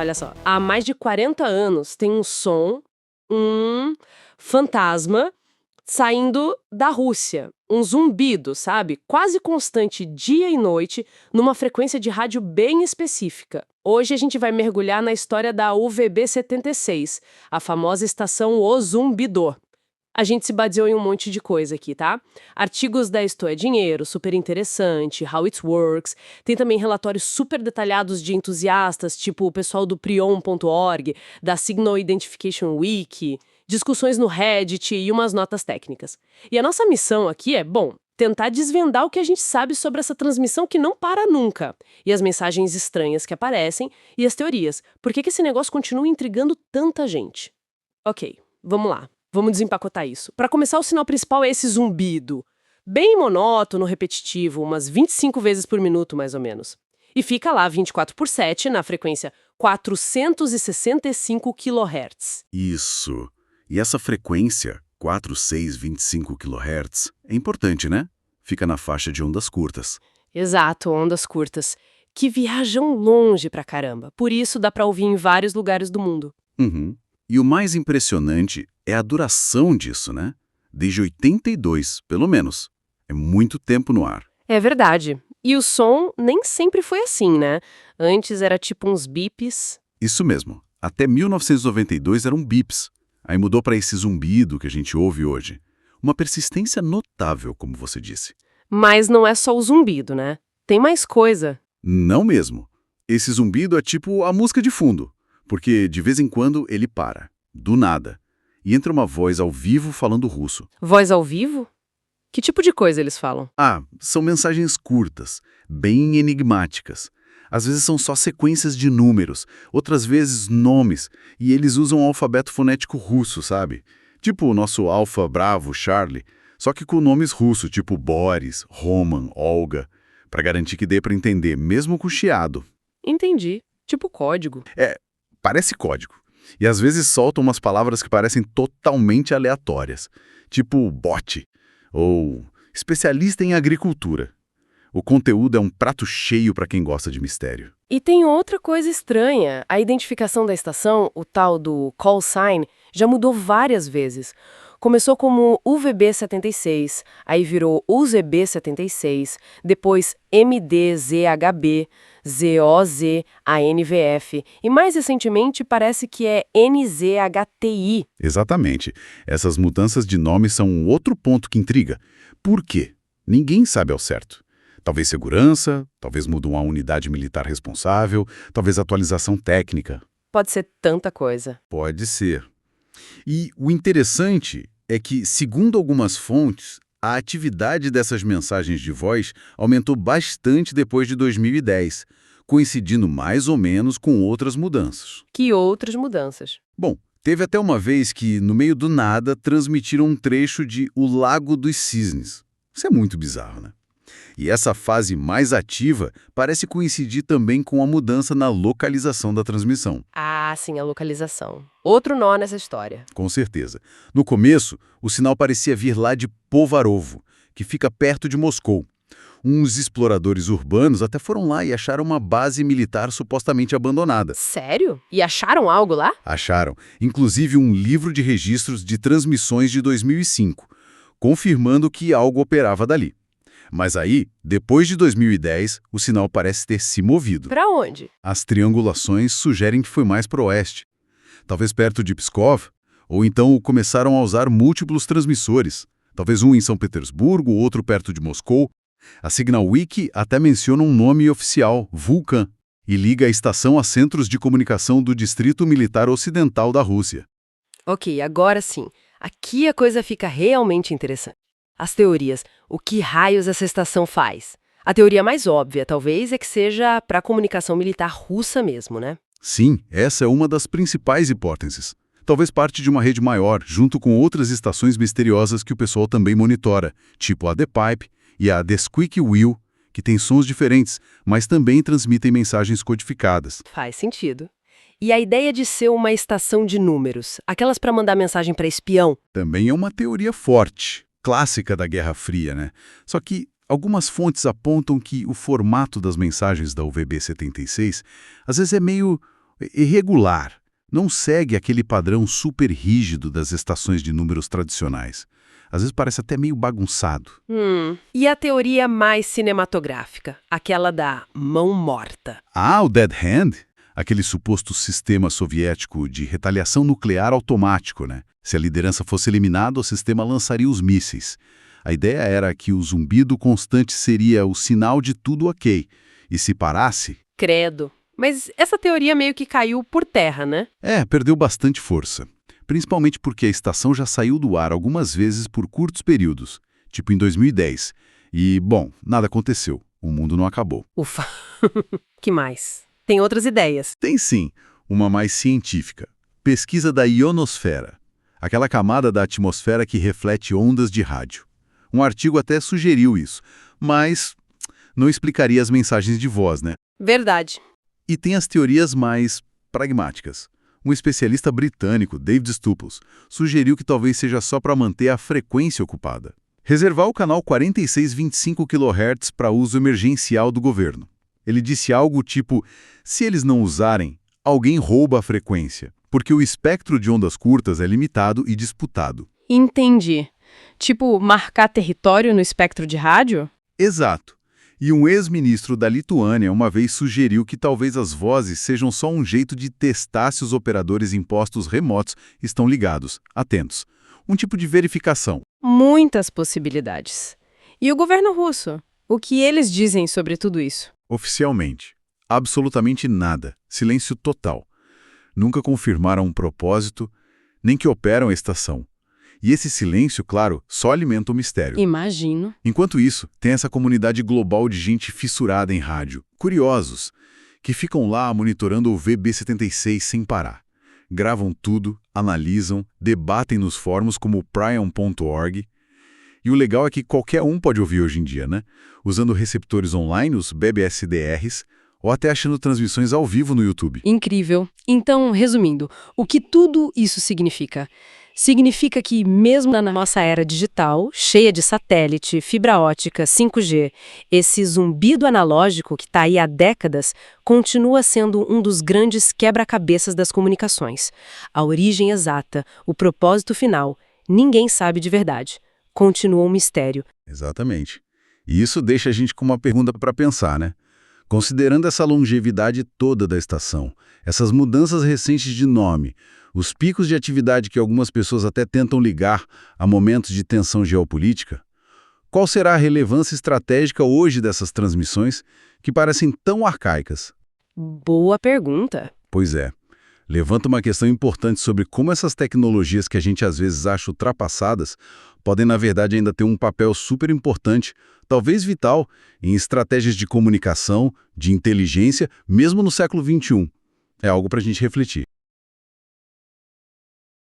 Olha só, há mais de 40 anos tem um som, um fantasma saindo da Rússia. Um zumbido, sabe? Quase constante dia e noite, numa frequência de rádio bem específica. Hoje a gente vai mergulhar na história da UVB-76, a famosa estação O Zumbidor. A gente se baseou em um monte de coisa aqui, tá? Artigos da Isto é Dinheiro, super interessante, How It Works. Tem também relatórios super detalhados de entusiastas, tipo o pessoal do prion.org, da Signal Identification Wiki, discussões no Reddit e umas notas técnicas. E a nossa missão aqui é, tentar desvendar o que a gente sabe sobre essa transmissão que não para nunca. E as mensagens estranhas que aparecem e as teorias. Por que esse negócio continua intrigando tanta gente? Ok, vamos lá. Vamos desempacotar isso. Para começar, o sinal principal é esse zumbido. Bem monótono, repetitivo, umas 25 vezes por minuto, mais ou menos. E fica lá 24/7 na frequência 465 kHz. Isso. E essa frequência, 4625 kHz, é importante, né? Fica na faixa de ondas curtas. Exato, ondas curtas, que viajam longe pra caramba. Por isso dá pra ouvir em vários lugares do mundo. Uhum. E o mais impressionante é a duração disso, né? Desde 82, pelo menos. É muito tempo no ar. É verdade. E o som nem sempre foi assim, né? Antes era tipo uns bips. Isso mesmo. Até 1992 eram bips. Aí mudou para esse zumbido que a gente ouve hoje. Uma persistência notável, como você disse. Mas não é só o zumbido, né? Tem mais coisa. Não mesmo. Esse zumbido é tipo a música de fundo. Porque de vez em quando ele para, do nada, e entra uma voz ao vivo falando russo. Voz ao vivo? Que tipo de coisa eles falam? São mensagens curtas, bem enigmáticas. Às vezes são só sequências de números, outras vezes nomes, e eles usam o alfabeto fonético russo, sabe? Tipo o nosso Alfa, Bravo, Charlie, só que com nomes russos, tipo Boris, Roman, Olga, para garantir que dê para entender, mesmo com chiado. Entendi. Tipo código. Parece código. E às vezes soltam umas palavras que parecem totalmente aleatórias, tipo bote ou especialista em agricultura. O conteúdo é um prato cheio para quem gosta de mistério. E tem outra coisa estranha. A identificação da estação, o tal do call sign, já mudou várias vezes. Começou como UVB-76, aí virou UZB-76, depois MDZHB, ZOZ-ANVF e mais recentemente parece que é NZHTI. Exatamente. Essas mudanças de nome são um outro ponto que intriga. Por quê? Ninguém sabe ao certo. Talvez segurança, talvez mudam a unidade militar responsável, talvez atualização técnica. Pode ser tanta coisa. Pode ser. E o interessante é que, segundo algumas fontes, a atividade dessas mensagens de voz aumentou bastante depois de 2010, coincidindo mais ou menos com outras mudanças. Que outras mudanças? Bom, teve até uma vez que, no meio do nada, transmitiram um trecho de O Lago dos Cisnes. Isso é muito bizarro, né? E essa fase mais ativa parece coincidir também com a mudança na localização da transmissão. Ah, sim, a localização. Outro nó nessa história. Com certeza. No começo, o sinal parecia vir lá de Povarovo, que fica perto de Moscou. Uns exploradores urbanos até foram lá e acharam uma base militar supostamente abandonada. Sério? E acharam algo lá? Acharam, inclusive, um livro de registros de transmissões de 2005, confirmando que algo operava dali. Mas aí, depois de 2010, o sinal parece ter se movido. Pra onde? As triangulações sugerem que foi mais para o oeste. Talvez perto de Pskov, ou então começaram a usar múltiplos transmissores. Talvez um em São Petersburgo, outro perto de Moscou. A Signal Wiki até menciona um nome oficial, Vulcan, e liga a estação a centros de comunicação do Distrito Militar Ocidental da Rússia. Ok, agora sim. Aqui a coisa fica realmente interessante. As teorias. O que raios essa estação faz? A teoria mais óbvia, talvez, é que seja para a comunicação militar russa mesmo, né? Sim, essa é uma das principais hipóteses. Talvez parte de uma rede maior, junto com outras estações misteriosas que o pessoal também monitora, tipo a The Pipe e a The Squeaky Wheel, que têm sons diferentes, mas também transmitem mensagens codificadas. Faz sentido. E a ideia de ser uma estação de números, aquelas para mandar mensagem para espião? Também é uma teoria forte, clássica da Guerra Fria, né? Só que algumas fontes apontam que o formato das mensagens da UVB-76 às vezes é meio irregular. Não segue aquele padrão super rígido das estações de números tradicionais. Às vezes parece até meio bagunçado. E a teoria mais cinematográfica, aquela da mão morta. Ah, o Dead Hand? Aquele suposto sistema soviético de retaliação nuclear automático, né? Se a liderança fosse eliminada, o sistema lançaria os mísseis. A ideia era que o zumbido constante seria o sinal de tudo ok. E se parasse... Credo. Mas essa teoria meio que caiu por terra, né? Perdeu bastante força. Principalmente porque a estação já saiu do ar algumas vezes por curtos períodos, tipo em 2010. E, bom, nada aconteceu. O mundo não acabou. Ufa. Que mais? Tem outras ideias? Tem sim, uma mais científica. Pesquisa da ionosfera, aquela camada da atmosfera que reflete ondas de rádio. Um artigo até sugeriu isso, mas não explicaria as mensagens de voz, né? Verdade. E tem as teorias mais pragmáticas. Um especialista britânico, David Staples, sugeriu que talvez seja só para manter a frequência ocupada. Reservar o canal 4625 kHz para uso emergencial do governo. Ele disse algo tipo, se eles não usarem, alguém rouba a frequência, porque o espectro de ondas curtas é limitado e disputado. Entendi. Tipo, marcar território no espectro de rádio? Exato. E um ex-ministro da Lituânia uma vez sugeriu que talvez as vozes sejam só um jeito de testar se os operadores em postos remotos estão ligados, atentos. Um tipo de verificação. Muitas possibilidades. E o governo russo? O que eles dizem sobre tudo isso? Oficialmente, absolutamente nada. Silêncio total. Nunca confirmaram um propósito, nem que operam a estação. E esse silêncio, claro, só alimenta o mistério. Imagino. Enquanto isso, tem essa comunidade global de gente fissurada em rádio, curiosos, que ficam lá monitorando o VB76 sem parar. Gravam tudo, analisam, debatem nos fóruns como o prion.org. E o legal é que qualquer um pode ouvir hoje em dia, né? Usando receptores online, os BBSDRs, ou até achando transmissões ao vivo no YouTube. Incrível. Então, resumindo, o que tudo isso significa? Significa que, mesmo na nossa era digital, cheia de satélite, fibra ótica, 5G, esse zumbido analógico que está aí há décadas continua sendo um dos grandes quebra-cabeças das comunicações. A origem exata, o propósito final, ninguém sabe de verdade. Continua um mistério. Exatamente. E isso deixa a gente com uma pergunta para pensar, né? Considerando essa longevidade toda da estação, essas mudanças recentes de nome, os picos de atividade que algumas pessoas até tentam ligar a momentos de tensão geopolítica, qual será a relevância estratégica hoje dessas transmissões que parecem tão arcaicas? Boa pergunta. Pois é. Levanta uma questão importante sobre como essas tecnologias que a gente às vezes acha ultrapassadas podem, na verdade, ainda ter um papel super importante, talvez vital, em estratégias de comunicação, de inteligência, mesmo no século XXI. É algo para a gente refletir.